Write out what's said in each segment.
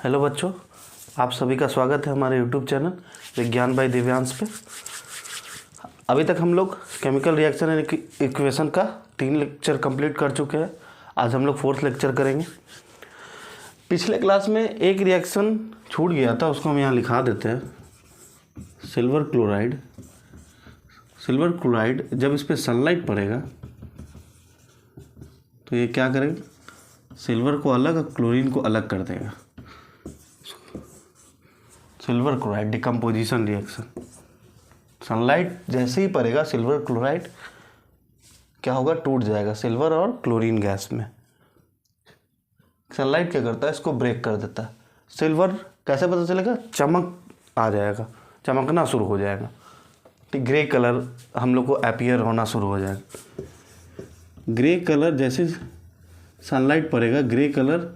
Hello बच्चों, आप सभी का स्वागत है हमारे यूट्यूब चैनल विज्ञान बाय दिव्यांश पे। अभी तक हम लोग केमिकल रिएक्शन एंड इक्वेशन का 3 लेक्चर कंप्लीट कर चुके हैं। आज हम लोग 4th लेक्चर करेंगे। पिछले क्लास में एक रिएक्शन छूट गया था, उसको हम यहाँ लिखा देते हैं। सिल्वर क्लोराइड जब इस पर सनलाइट पड़ेगा तो ये क्या करेगा, सिल्वर को अलग और क्लोरीन को अलग कर देगा। Silver chloride decomposition reaction, sunlight जैसे ही पड़ेगा सिल्वर क्लोराइड क्या होगा, टूट जाएगा सिल्वर और क्लोरीन गैस में। सनलाइट क्या करता है, इसको ब्रेक कर देता है। सिल्वर कैसे पता चलेगा, चमक आ जाएगा, चमकना शुरू हो जाएगा, ठीक, ग्रे कलर हम लोग को अपीयर होना शुरू हो जाएगा। ग्रे कलर जैसे सनलाइट पड़ेगा, ग्रे कलर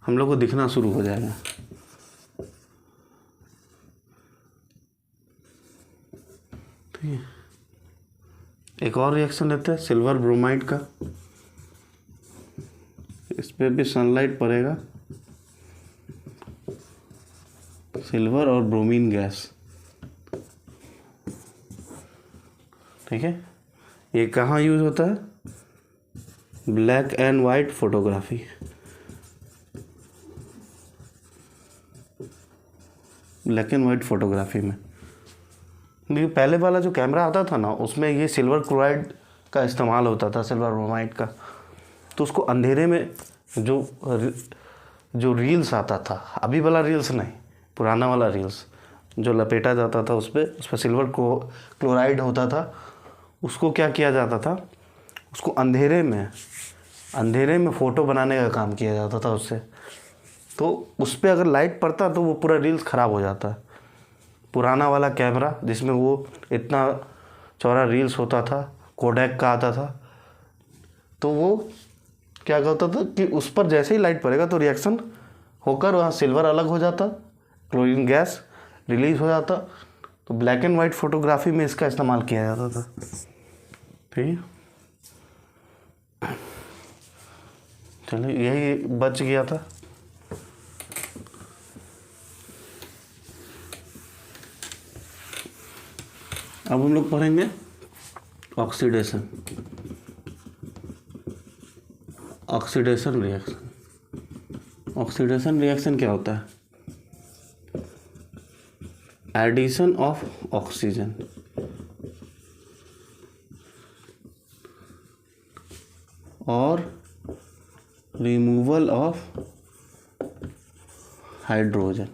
हम लोग को दिखना शुरू हो जाएगा। ठीक है, एक और रिएक्शन लेते हैं सिल्वर ब्रोमाइड का। इस पे भी सनलाइट पड़ेगा, सिल्वर और ब्रोमीन गैस। ठीक है, ये कहाँ यूज होता है, black and white photography. Black and white photography में पहले वाला जो कैमरा आता था ना, उसमें ये सिल्वर क्लोराइड का इस्तेमाल होता था, सिल्वर ब्रोमाइड का। तो उसको अंधेरे में जो रील्स आता था, अभी वाला रील्स नहीं, पुराना वाला रील्स जो लपेटा जाता था उस पर सिल्वर क्लोराइड होता था। उसको क्या किया जाता था, उसको अंधेरे में फ़ोटो बनाने का काम किया जाता था उससे। तो उस पर अगर लाइट पड़ता तो वो पूरा रील्स ख़राब हो जाता है। पुराना वाला कैमरा जिसमें वो इतना चौड़ा रील्स होता था, कोडैक का आता था, तो वो क्या होता था कि उस पर जैसे ही लाइट पड़ेगा तो रिएक्शन होकर वहाँ सिल्वर अलग हो जाता, क्लोरीन गैस रिलीज हो जाता। तो ब्लैक एंड वाइट फोटोग्राफी में इसका इस्तेमाल किया जाता था। ठीक, चलिए यही बच गया था। अब हम लोग पढ़ेंगे ऑक्सीडेशन रिएक्शन। ऑक्सीडेशन रिएक्शन क्या होता है, एडिशन ऑफ ऑक्सीजन और removal of hydrogen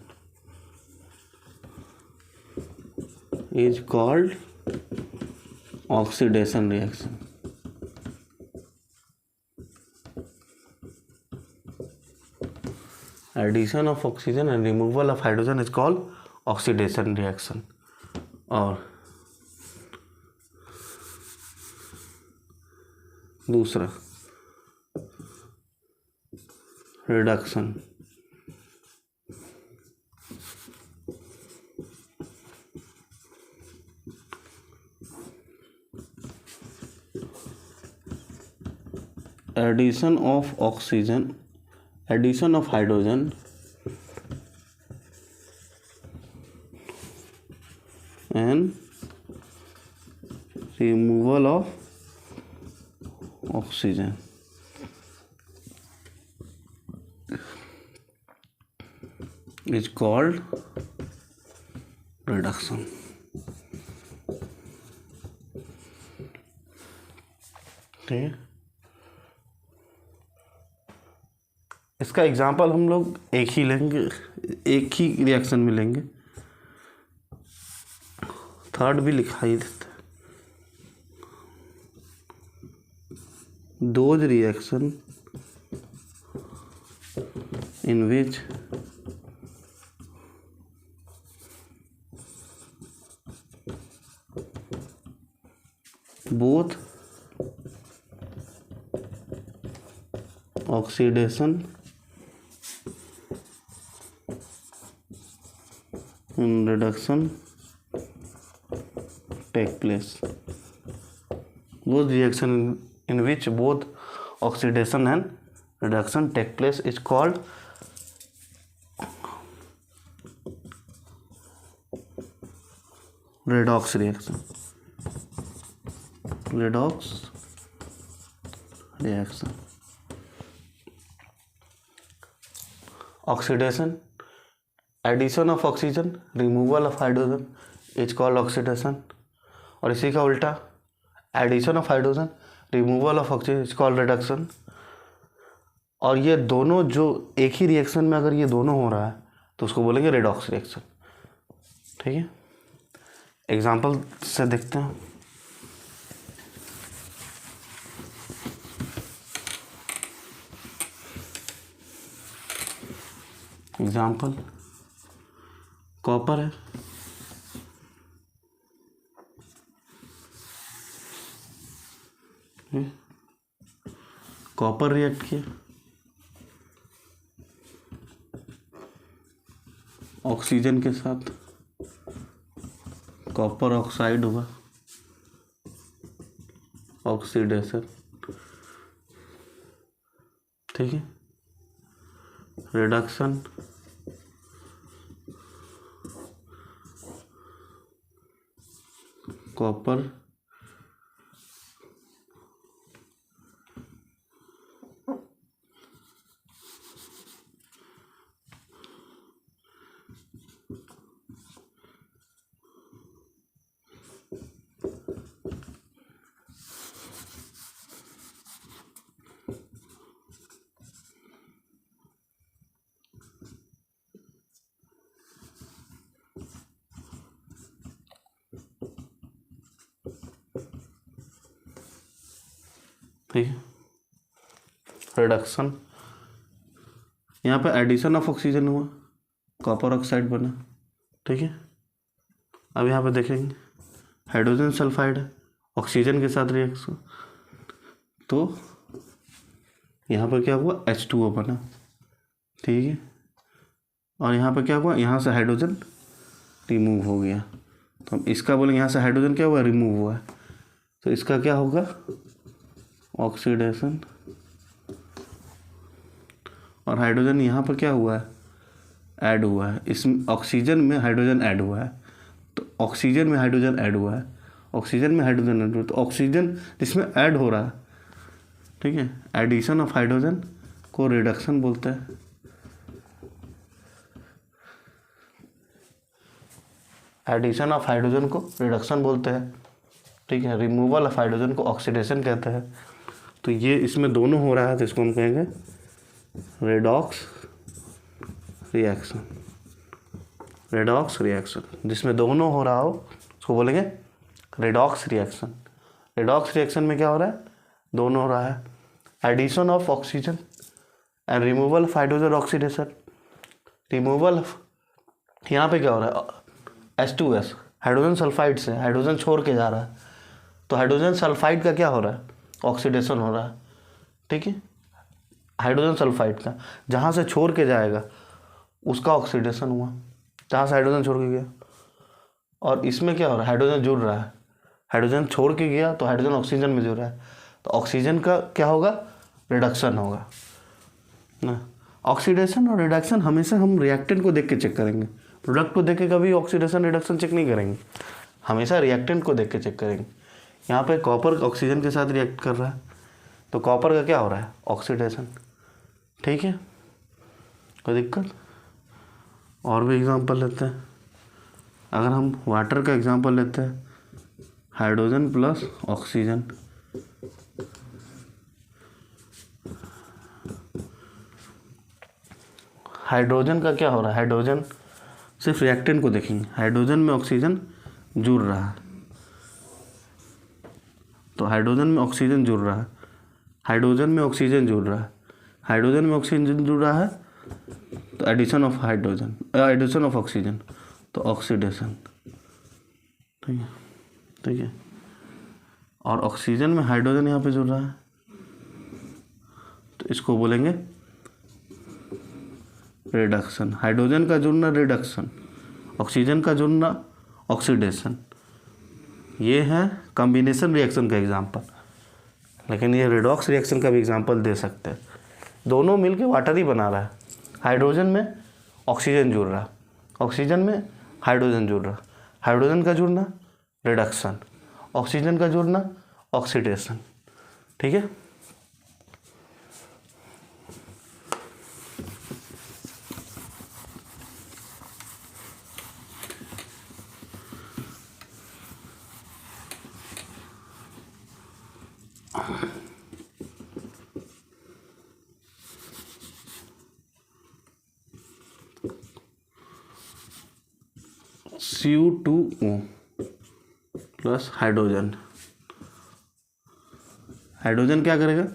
is called oxidation reaction. Addition of oxygen and removal of hydrogen is called oxidation reaction. और दूसरा reduction. Addition of oxygen, addition of hydrogen and removal of oxygen is called reduction. ठीक है, इसका example हम लोग एक ही reaction में लेंगे। थर्ड भी लिखा ही देता है, those reaction in which both oxidation and reduction take place. Those reaction in which both oxidation and reduction take place is called redox reaction. Redox reaction. Oxidation, addition of oxygen, removal of hydrogen is called oxidation. और इसी का उल्टा, addition of hydrogen, removal of oxygen is called reduction. और ये दोनों जो एक ही reaction में अगर ये दोनों हो रहा है तो उसको बोलेंगे रेडॉक्स रिएक्शन. ठीक है, एग्जाम्पल से देखते हैं. एग्जाम्पल, कॉपर है, कॉपर रिएक्ट किया, ऑक्सीजन के साथ, कॉपर ऑक्साइड हुआ, ऑक्सीडेशन. ठीक है, रिडक्शन, कॉपर ठीक है, रिडक्शन. यहाँ पे एडिशन ऑफ ऑक्सीजन हुआ, कॉपर ऑक्साइड बना. ठीक है, अब यहाँ पे देखेंगे हाइड्रोजन सल्फाइड है, ऑक्सीजन के साथ रिएक्शन, तो यहाँ पर क्या हुआ, H2O बना. ठीक है, और यहाँ पर क्या हुआ, यहाँ से हाइड्रोजन रिमूव हो गया, तो हम इसका बोलेंगे यहाँ से हाइड्रोजन क्या हुआ, रिमूव हुआ है, तो इसका क्या होगा, ऑक्सीडेशन. और हाइड्रोजन यहाँ पर क्या हुआ है, ऐड हुआ है. इसमें ऑक्सीजन में हाइड्रोजन ऐड हुआ है, तो ऑक्सीजन में हाइड्रोजन ऐड हुआ है, ऑक्सीजन में हाइड्रोजन ऐड हुआ है, तो ऑक्सीजन जिसमें ऐड हो रहा है. ठीक है, एडिशन ऑफ हाइड्रोजन को रिडक्शन बोलते हैं. एडिशन ऑफ हाइड्रोजन को रिडक्शन बोलते हैं. ठीक है, रिमूवल ऑफ हाइड्रोजन को ऑक्सीडेशन कहते हैं. तो ये इसमें दोनों हो रहा है तो इसको हम कहेंगे रेडॉक्स रिएक्शन. रेडॉक्स रिएक्शन जिसमें दोनों हो रहा हो उसको बोलेंगे रेडॉक्स रिएक्शन. रेडॉक्स रिएक्शन में क्या हो रहा है, दोनों हो रहा है, addition of oxygen and removal of hydrogen, oxidation. Removal of, यहाँ पे क्या हो रहा है, H2S हाइड्रोजन सल्फाइड से हाइड्रोजन छोड़ के जा रहा है, तो हाइड्रोजन सल्फाइड का क्या हो रहा है, ऑक्सीडेशन हो रहा है. ठीक है, हाइड्रोजन सल्फाइड का जहाँ से छोड़ के जाएगा उसका ऑक्सीडेशन हुआ, जहाँ से हाइड्रोजन छोड़ के गया. और इसमें क्या हो रहा है, हाइड्रोजन जुड़ रहा है, हाइड्रोजन छोड़ के गया तो हाइड्रोजन ऑक्सीजन में जुड़ रहा है, तो ऑक्सीजन का क्या होगा, रिडक्शन होगा ना. ऑक्सीडेशन और रिडक्शन हमेशा हम रिएक्टेंट को देख के चेक करेंगे, प्रोडक्ट को देख के कभी ऑक्सीडेशन रिडक्शन चेक नहीं करेंगे, हमेशा रिएक्टेंट को देख के चेक करेंगे. यहाँ पे कॉपर ऑक्सीजन के साथ रिएक्ट कर रहा है तो कॉपर का क्या हो रहा है, ऑक्सीडेशन. ठीक है, कोई दिक्कत. और भी एग्जांपल लेते हैं. अगर हम वाटर का एग्जांपल लेते हैं, हाइड्रोजन प्लस ऑक्सीजन, हाइड्रोजन का क्या हो रहा है, हाइड्रोजन सिर्फ रिएक्टेंट को देखेंगे, हाइड्रोजन में ऑक्सीजन जुड़ रहा है, तो हाइड्रोजन में ऑक्सीजन जुड़ रहा है, हाइड्रोजन में ऑक्सीजन जुड़ रहा है, हाइड्रोजन में ऑक्सीजन जुड़ रहा है, तो addition of hydrogen, addition of oxygen, तो ऑक्सीडेशन. ठीक है, ठीक है. और ऑक्सीजन में हाइड्रोजन यहाँ पे जुड़ रहा है तो इसको बोलेंगे रिडक्शन. हाइड्रोजन का जुड़ना रिडक्शन, ऑक्सीजन का जुड़ना ऑक्सीडेशन. ये है कॉम्बिनेशन रिएक्शन का एग्जांपल, लेकिन ये रिडॉक्स रिएक्शन का भी एग्जांपल दे सकते हैं. दोनों मिलके वाटर ही बना रहा है। हाइड्रोजन में ऑक्सीजन जुड़ रहा, ऑक्सीजन में हाइड्रोजन जुड़ रहा, हाइड्रोजन का जुड़ना रिडक्शन, ऑक्सीजन का जुड़ना ऑक्सीडेशन। ठीक है, Cu2O प्लस हाइड्रोजन। हाइड्रोजन क्या करेगा,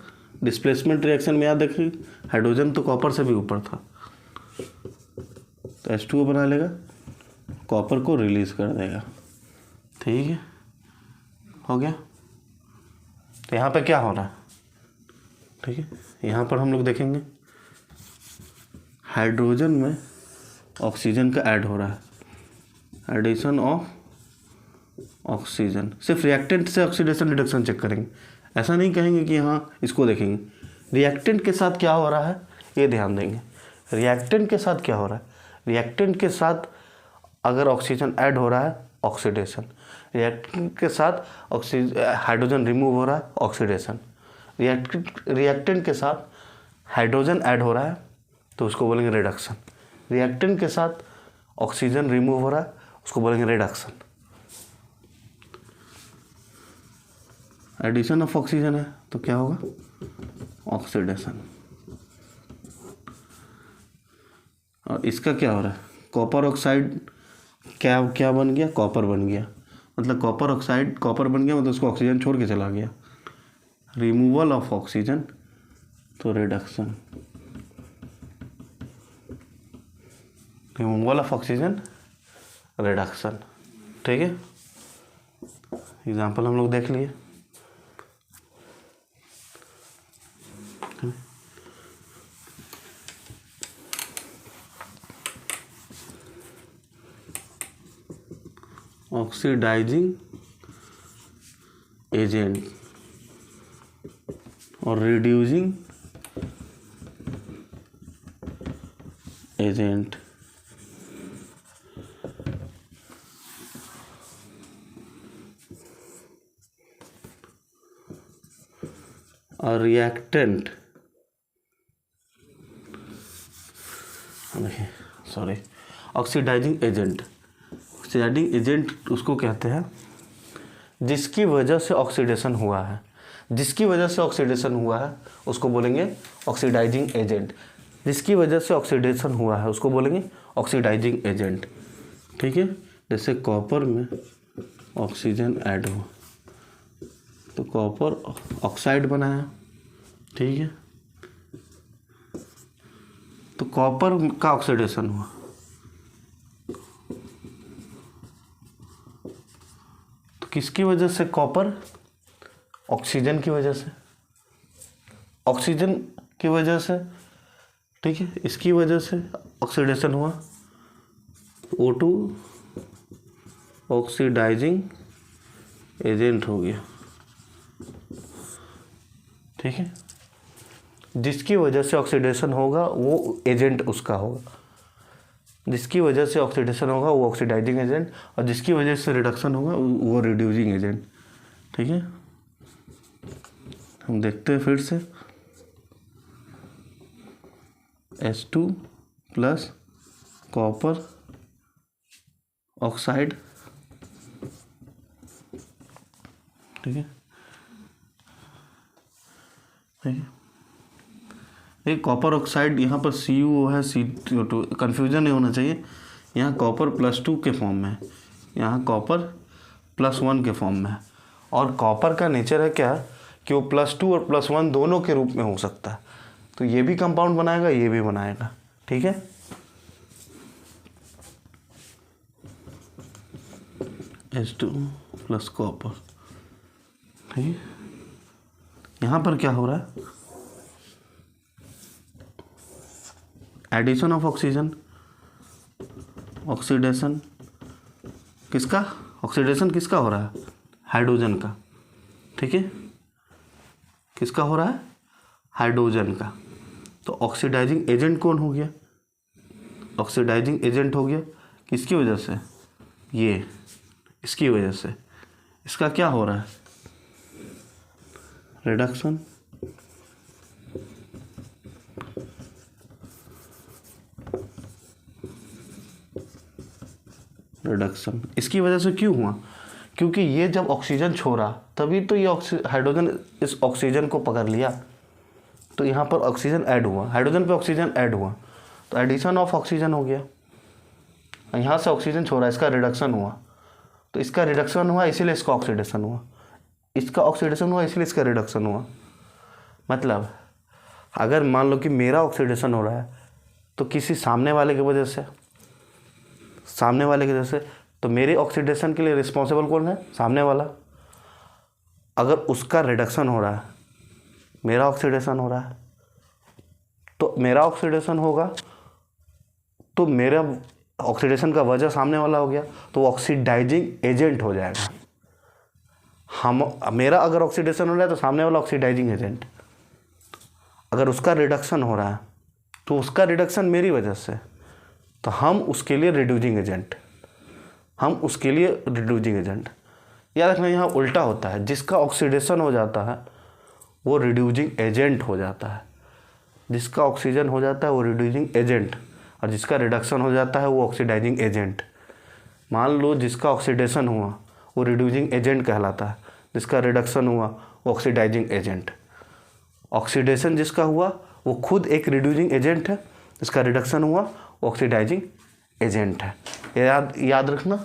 डिस्प्लेसमेंट रिएक्शन में याद रखिए हाइड्रोजन तो कॉपर से भी ऊपर था, तो H2O बना लेगा, कॉपर को रिलीज कर देगा। ठीक है, हो गया। तो यहाँ पे क्या हो रहा है, ठीक है, यहाँ पर हम लोग देखेंगे हाइड्रोजन में ऑक्सीजन का ऐड हो रहा है, एडिशन ऑफ ऑक्सीजन। सिर्फ रिएक्टेंट से ऑक्सीडेशन रिडक्शन चेक करेंगे, ऐसा नहीं कहेंगे कि हाँ इसको देखेंगे। रिएक्टेंट के साथ क्या हो रहा है ये ध्यान देंगे। रिएक्टेंट के साथ क्या हो रहा है, रिएक्टेंट के साथ अगर ऑक्सीजन ऐड हो रहा है ऑक्सीडेशन, रिएक्टेंट के साथ हाइड्रोजन रिमूव हो रहा है ऑक्सीडेशन, रिएक्टेंट के साथ हाइड्रोजन ऐड हो रहा है तो उसको बोलेंगे रिडक्शन, रिएक्टेंट के साथ ऑक्सीजन रिमूव हो रहा है उसको बोलेंगे रिडक्शन। एडिशन ऑफ ऑक्सीजन है तो क्या होगा ऑक्सीडेशन। और इसका क्या हो रहा है, कॉपर ऑक्साइड क्या क्या बन गया, कॉपर बन गया, मतलब कॉपर ऑक्साइड कॉपर बन गया, मतलब उसको ऑक्सीजन छोड़ के चला गया, रिमूवल ऑफ ऑक्सीजन तो reduction, removal of oxygen reduction. ठीक है, एग्जाम्पल हम लोग देख लिए। ऑक्सीडाइजिंग एजेंट और रिड्यूसिंग एजेंट। और reactant, sorry, oxidising agent. Oxidising agent उसको कहते हैं जिसकी वजह से ऑक्सीडेशन हुआ है, जिसकी वजह से ऑक्सीडेशन हुआ है उसको बोलेंगे ऑक्सीडाइजिंग एजेंट, जिसकी वजह से ऑक्सीडेशन हुआ है उसको बोलेंगे ऑक्सीडाइजिंग एजेंट। ठीक है, जैसे कॉपर में ऑक्सीजन ऐड हुआ तो कॉपर ऑक्साइड बनाया। ठीक है, तो कॉपर का ऑक्सीडेशन हुआ, तो किसकी वजह से, कॉपर ऑक्सीजन की वजह से, ऑक्सीजन की वजह से। ठीक है, इसकी वजह से ऑक्सीडेशन हुआ, O2 ऑक्सीडाइजिंग एजेंट हो गया। ठीक है, जिसकी वजह से ऑक्सीडेशन होगा वो एजेंट उसका होगा, जिसकी वजह से ऑक्सीडेशन होगा वो ऑक्सीडाइजिंग एजेंट, और जिसकी वजह से रिडक्शन होगा वो रिड्यूसिंग एजेंट। ठीक है, हम देखते हैं फिर से H2 प्लस कॉपर ऑक्साइड। ठीक है, ठीक है, ये कॉपर ऑक्साइड, यहाँ पर CuO है, CO2, कन्फ्यूजन नहीं होना चाहिए। यहाँ कॉपर +2 के फॉर्म में है, यहाँ कॉपर +1 के फॉर्म में है। और कॉपर का नेचर है क्या कि वो +2 और +1 दोनों के रूप में हो सकता है, तो ये भी कंपाउंड बनाएगा ये भी बनाएगा। ठीक है, H2 प्लस कॉपर। ठीक है, यहाँ पर क्या हो रहा है, एडिशन ऑफ ऑक्सीजन, ऑक्सीडेशन किसका, ऑक्सीडेशन किसका हो रहा है, हाइड्रोजन का। ठीक है, किसका हो रहा है, हाइड्रोजन का। तो ऑक्सीडाइजिंग एजेंट कौन हो गया? ऑक्सीडाइजिंग एजेंट हो गया किसकी वजह से? ये इसकी वजह से। इसका क्या हो रहा है? रिडक्शन। रिडक्शन इसकी वजह से क्यों हुआ? क्योंकि ये जब ऑक्सीजन छोड़ा तभी तो ये हाइड्रोजन इस ऑक्सीजन को पकड़ लिया, तो यहाँ पर ऑक्सीजन ऐड हुआ, हाइड्रोजन पे ऑक्सीजन ऐड हुआ, तो एडिशन ऑफ ऑक्सीजन हो गया। यहाँ से ऑक्सीजन छोड़ा, इसका रिडक्शन हुआ, तो इसका रिडक्शन हुआ इसीलिए इसका ऑक्सीडेशन हुआ, इसका ऑक्सीडेशन हुआ इसलिए इसका रिडक्शन हुआ। मतलब अगर मान लो कि मेरा ऑक्सीडेशन हो रहा है तो किसी सामने वाले की वजह से, सामने वाले की वजह से, तो मेरे ऑक्सीडेशन के लिए रिस्पॉन्सिबल कौन है? सामने वाला। अगर उसका रिडक्शन हो रहा है, मेरा ऑक्सीडेशन हो रहा है, तो मेरा ऑक्सीडेशन होगा, तो मेरा ऑक्सीडेशन का वजह सामने वाला हो गया, तो ऑक्सीडाइजिंग एजेंट हो जाएगा। मेरा अगर ऑक्सीडेशन हो रहा है तो सामने वाला ऑक्सीडाइजिंग एजेंट। अगर उसका रिडक्शन हो रहा है तो उसका रिडक्शन मेरी वजह से, तो हम उसके लिए रिड्यूसिंग एजेंट, हम उसके लिए रिड्यूसिंग एजेंट। याद रखना यहाँ उल्टा होता है, जिसका ऑक्सीडेशन हो जाता है वो रिड्यूसिंग एजेंट हो जाता है, जिसका ऑक्सीजन हो जाता है वो रिड्यूसिंग एजेंट, और जिसका रिडक्शन हो जाता है वो ऑक्सीडाइजिंग एजेंट। मान लो जिसका ऑक्सीडेशन हुआ वो रिड्यूसिंग एजेंट कहलाता है, जिसका रिडक्शन हुआ वो ऑक्सीडाइजिंग एजेंट। ऑक्सीडेशन जिसका हुआ वो खुद एक रिड्यूसिंग एजेंट है, जिसका रिडक्शन हुआ वो ऑक्सीडाइजिंग एजेंट है। याद रखना,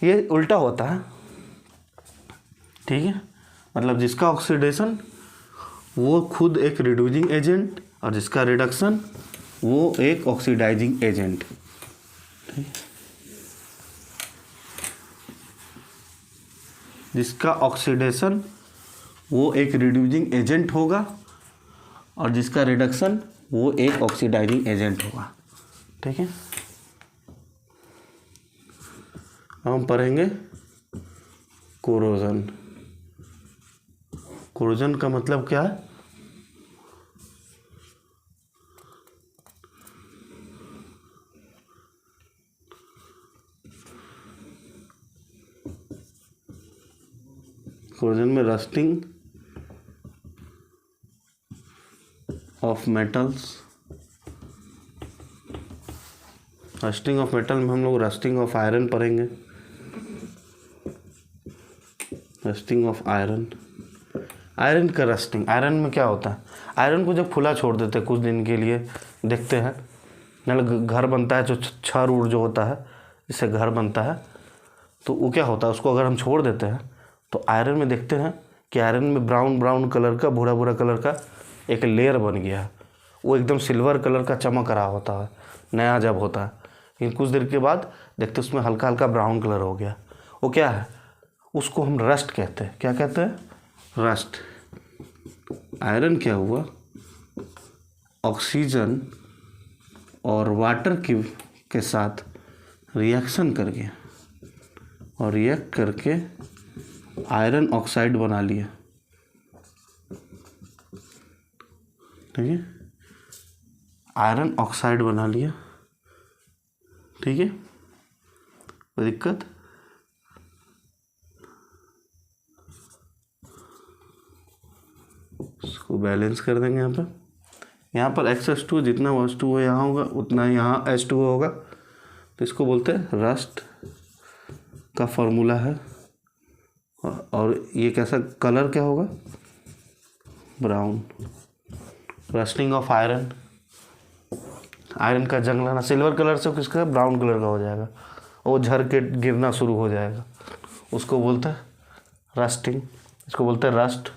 ये उल्टा होता है, ठीक है। मतलब जिसका ऑक्सीडेशन वो खुद एक रिड्यूसिंग एजेंट, और जिसका रिडक्शन वो एक ऑक्सीडाइजिंग एजेंट, ठीक। जिसका ऑक्सीडेशन वो एक रिड्यूसिंग एजेंट होगा, और जिसका रिडक्शन वो एक ऑक्सीडाइजिंग एजेंट होगा, ठीक है। हम पढ़ेंगे कोरोजन। कोरोजन का मतलब क्या है? कोरोजन में rusting of metals, rusting of metal में हम लोग रस्टिंग ऑफ आयरन पढ़ेंगे, रस्टिंग ऑफ आयरन। आयरन का रस्टिंग, आयरन में क्या होता है? आयरन को जब खुला छोड़ देते हैं कुछ दिन के लिए, देखते हैं मतलब घर बनता है, जो क्षार ऊर्जा जो होता है इससे घर बनता है, तो वो क्या होता है, उसको अगर हम छोड़ देते हैं तो आयरन में देखते हैं कि आयरन में ब्राउन ब्राउन कलर का, भूरा भूरा कलर का एक लेयर बन गया, वो एकदम सिल्वर कलर का चमक रहा होता है नया जब होता है, लेकिन कुछ देर के बाद देखते उसमें हल्का हल्का ब्राउन कलर हो गया। वो क्या है? उसको हम रस्ट कहते हैं। क्या कहते हैं? रस्ट। आयरन क्या हुआ? ऑक्सीजन और वाटर के साथ रिएक्शन कर गया, और रिएक्ट करके आयरन ऑक्साइड बना लिया, ठीक है। आयरन ऑक्साइड बना लिया, ठीक है। कोई दिक्कत? इसको बैलेंस कर देंगे यहाँ पर X2 जितना H2O यहाँ होगा उतना यहाँ H2O होगा, तो इसको बोलते हैं रस्ट का फॉर्मूला है। और ये कैसा कलर क्या होगा? Brown. Rusting of iron, iron का जंग लाना, सिल्वर कलर से किसका ब्राउन कलर का हो जाएगा, वो झर के गिरना शुरू हो जाएगा, उसको बोलते हैं रस्टिंग, इसको बोलते हैं rust.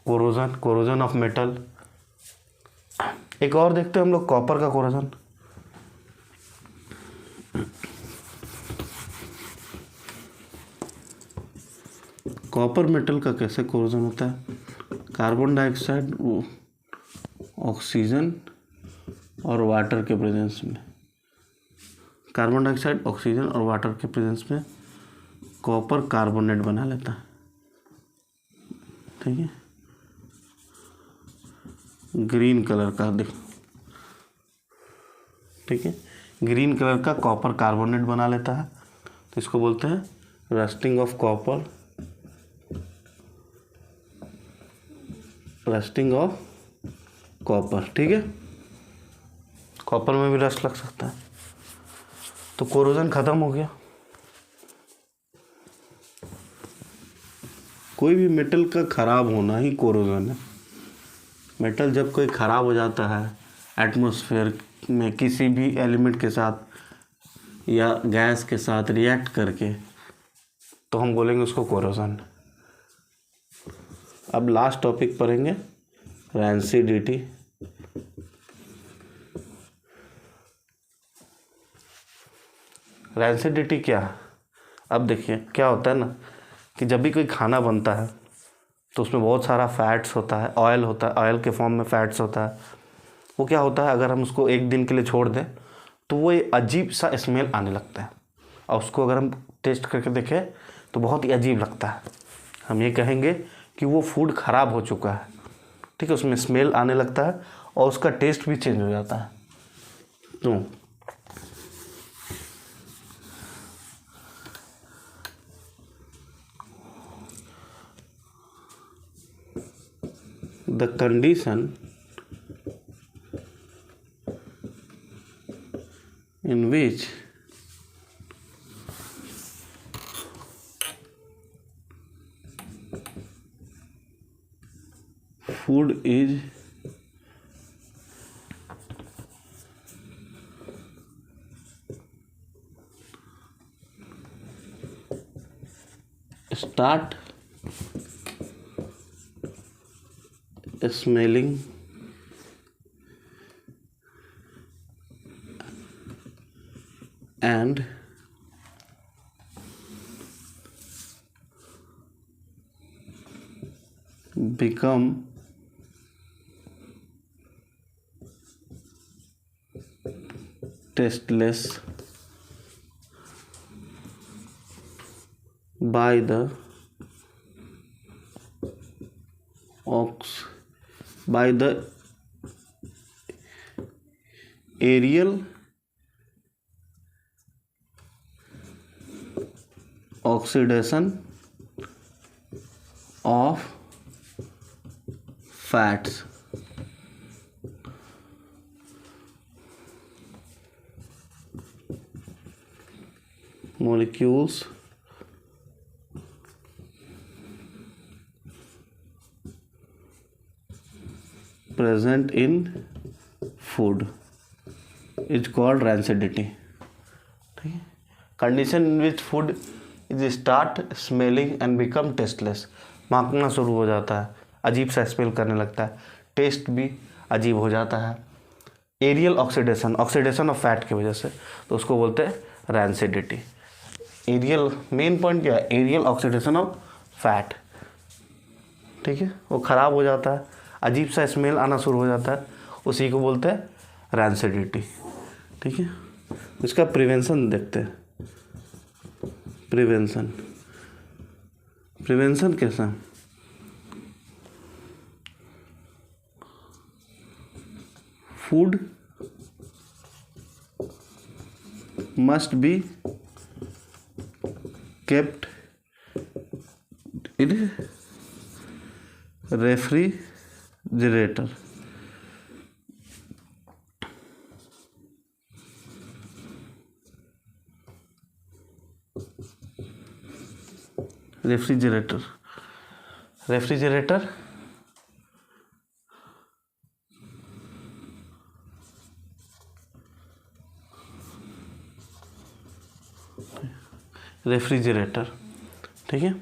Corrosion, corrosion of metal. एक और देखते हैं हम लोग, कॉपर का कोरोजन। कॉपर मेटल का कैसे कोरोजन होता है? कार्बन डाइऑक्साइड, ऑक्सीजन और वाटर के प्रेजेंस में, कार्बन डाइऑक्साइड, ऑक्सीजन और वाटर के प्रेजेंस में कॉपर कार्बोनेट बना लेता है, ठीक है। ग्रीन कलर का देख, ठीक है, ग्रीन कलर का कॉपर कार्बोनेट बना लेता है, तो इसको बोलते हैं rusting of copper, rusting of copper, ठीक है। कॉपर में भी रस्ट लग सकता है। तो कोरोजन खत्म हो गया। कोई भी मेटल का खराब होना ही कोरोजन है। मेटल जब कोई खराब हो जाता है एटमॉस्फेयर में किसी भी एलिमेंट के साथ या गैस के साथ रिएक्ट करके, तो हम बोलेंगे उसको कोरोजन। अब लास्ट टॉपिक पढ़ेंगे रैंसिडिटी। रैंसिडिटी क्या है? अब देखिए क्या होता है ना कि जब भी कोई खाना बनता है तो उसमें बहुत सारा फैट्स होता है, ऑयल होता है, ऑयल के फॉर्म में फैट्स होता है। वो क्या होता है, अगर हम उसको एक दिन के लिए छोड़ दें तो वो एक अजीब सा स्मेल आने लगता है, और उसको अगर हम टेस्ट करके देखें तो बहुत ही अजीब लगता है। हम ये कहेंगे कि वो फूड ख़राब हो चुका है, ठीक है। उसमें स्मेल आने लगता है और उसका टेस्ट भी चेंज हो जाता है। तो the condition in which food is start smelling and become tasteless by the aerial oxidation of fats. Molecules present in food is called rancidity, ठीक है। Condition in which food is start smelling and become tasteless, महकना शुरू हो जाता है, अजीब सा smell करने लगता है, टेस्ट भी अजीब हो जाता है। Aerial oxidation, oxidation of fat की वजह से, तो उसको बोलते हैं रैंसिडिटी। एरियल मेन पॉइंट क्या है, एरियल ऑक्सीडेशन ऑफ फैट, ठीक है। वो ख़राब हो जाता है, अजीब सा स्मेल आना शुरू हो जाता है, उसी को बोलते हैं रैंसिडिटी, ठीक है। इसका प्रिवेंशन देखते हैं। प्रिवेंशन कैसा, food must be kept in refrigerator. Refrigerator refrigerator, ठीक है।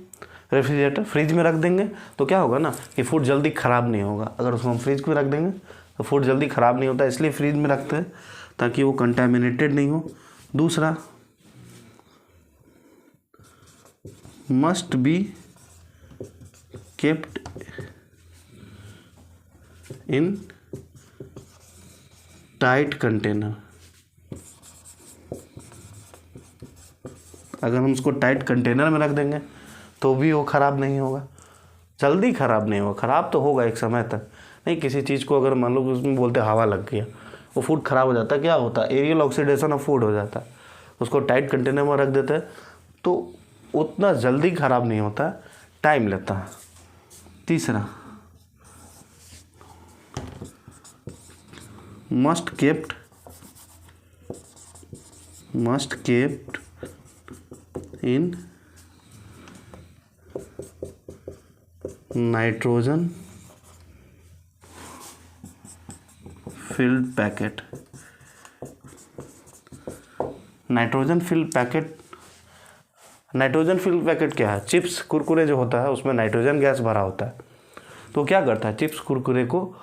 रेफ्रिजरेटर फ्रिज में रख देंगे तो क्या होगा ना कि फूड जल्दी ख़राब नहीं होगा। अगर उसको हम फ्रिज में रख देंगे तो फूड जल्दी ख़राब नहीं होता, इसलिए फ्रिज में रखते हैं ताकि वो कंटामिनेटेड नहीं हो। दूसरा, must be kept in tight container. अगर हम उसको टाइट कंटेनर में रख देंगे तो भी वो ख़राब नहीं होगा, जल्दी ख़राब नहीं होगा। ख़राब तो होगा एक समय तक, नहीं, किसी चीज़ को अगर मान लो कि उसमें बोलते हवा लग गया, वो फूड ख़राब हो जाता है, क्या होता है, एरियल ऑक्सीडेशन ऑफ फूड हो जाता है। उसको टाइट कंटेनर में रख देते हैं तो उतना जल्दी ख़राब नहीं होता, टाइम लेता है। तीसरा, must kept in nitrogen field packet. Nitrogen field packet क्या है? चिप्स कुरकुरे जो होता है उसमें नाइट्रोजन गैस भरा होता है। तो क्या करता है, चिप्स कुरकुरे को,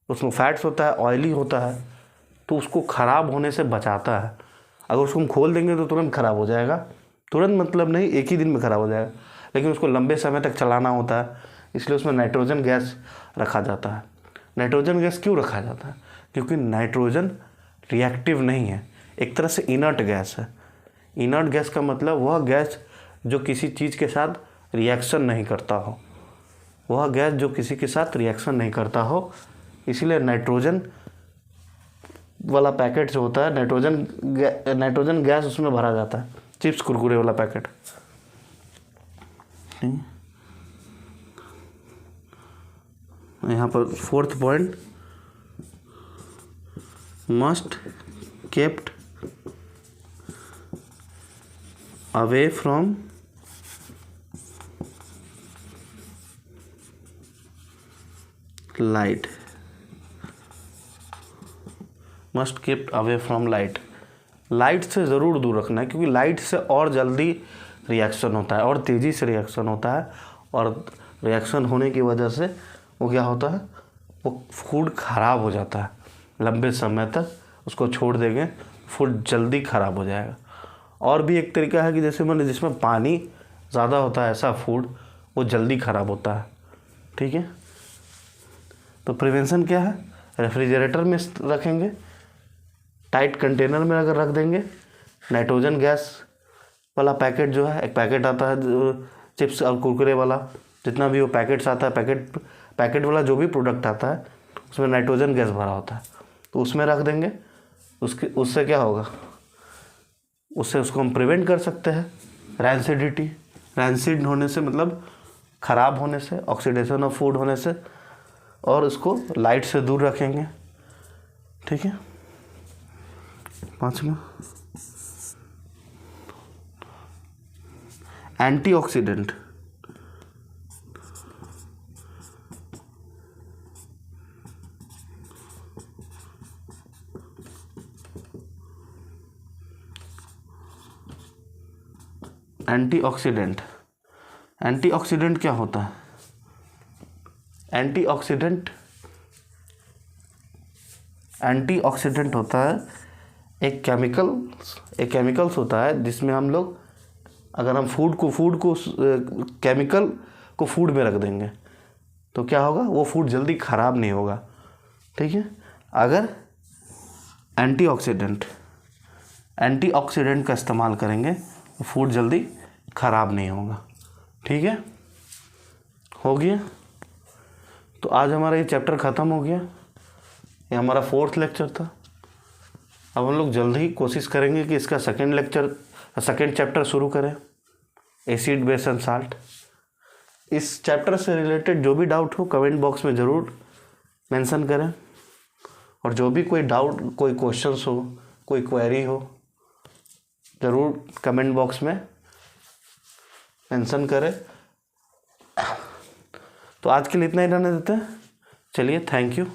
उसमें फैट्स होता है, ऑयली होता है, तो उसको ख़राब होने से बचाता है। अगर उसको हम खोल देंगे तो तुरंत ख़राब हो जाएगा, तुरंत मतलब नहीं, एक ही दिन में ख़राब हो जाएगा, लेकिन उसको लंबे समय तक चलाना होता है, इसलिए उसमें नाइट्रोजन गैस रखा जाता है। नाइट्रोजन गैस क्यों रखा जाता है? क्योंकि नाइट्रोजन रिएक्टिव नहीं है, एक तरह से इनर्ट गैस है। इनर्ट गैस का मतलब वह गैस जो किसी चीज़ के साथ रिएक्शन नहीं करता हो, वह गैस जो किसी के साथ रिएक्शन नहीं करता हो, इसीलिए नाइट्रोजन वाला पैकेट जो होता है, नाइट्रोजन गैस उसमें भरा जाता है, चिप्स कुरकुरे वाला पैकेट। यहाँ पर fourth point, must kept away from light. Must keep away from light. Light से ज़रूर दूर रखना है, क्योंकि लाइट से और जल्दी रिएक्शन होता है और तेज़ी से रिएक्शन होता है, और रिएक्शन होने की वजह से वो क्या होता है, वो फूड ख़राब हो जाता है। लंबे समय तक उसको छोड़ देंगे, फूड जल्दी ख़राब हो जाएगा। और भी एक तरीका है कि जैसे मैंने, जिसमें पानी ज़्यादा होता है, ऐसा फूड वो जल्दी ख़राब होता है। ठीक है, तो प्रिवेंशन क्या है, रेफ्रिजरेटर में रखेंगे, टाइट कंटेनर में अगर रख देंगे, नाइट्रोजन गैस वाला पैकेट जो है, एक पैकेट आता है चिप्स और कुरकुरे वाला, जितना भी वो पैकेट्स आता है, पैकेट वाला जो भी प्रोडक्ट आता है उसमें नाइट्रोजन गैस भरा होता है, तो उसमें रख देंगे। उससे क्या होगा, उससे उसको हम प्रिवेंट कर सकते हैं रैंसिड होने से, मतलब ख़राब होने से, ऑक्सीडेशन ऑफ फूड होने से, और उसको लाइट से दूर रखेंगे। ठीक है, पाँचवा, एंटीऑक्सीडेंट। एंटीऑक्सीडेंट क्या होता है? एंटीऑक्सीडेंट होता है एक केमिकल्स होता है, जिसमें हम लोग, अगर हम फूड को केमिकल को फूड में रख देंगे तो क्या होगा, वो फूड जल्दी ख़राब नहीं होगा। ठीक है, अगर एंटीऑक्सीडेंट का इस्तेमाल करेंगे तो फूड जल्दी ख़राब नहीं होगा। ठीक है, हो गया। तो आज हमारा ये चैप्टर ख़त्म हो गया, ये हमारा 4th लेक्चर था। अब हम लोग जल्द ही कोशिश करेंगे कि इसका सेकेंड चैप्टर शुरू करें, एसिड, बेस एंड साल्ट। इस चैप्टर से रिलेटेड जो भी डाउट हो कमेंट बॉक्स में ज़रूर मेंशन करें, और जो भी कोई डाउट, कोई क्वेश्चंस हो, कोई क्वेरी हो, ज़रूर कमेंट बॉक्स में मेंशन करें। तो आज के लिए इतना ही रहने देते हैं। चलिए, थैंक यू।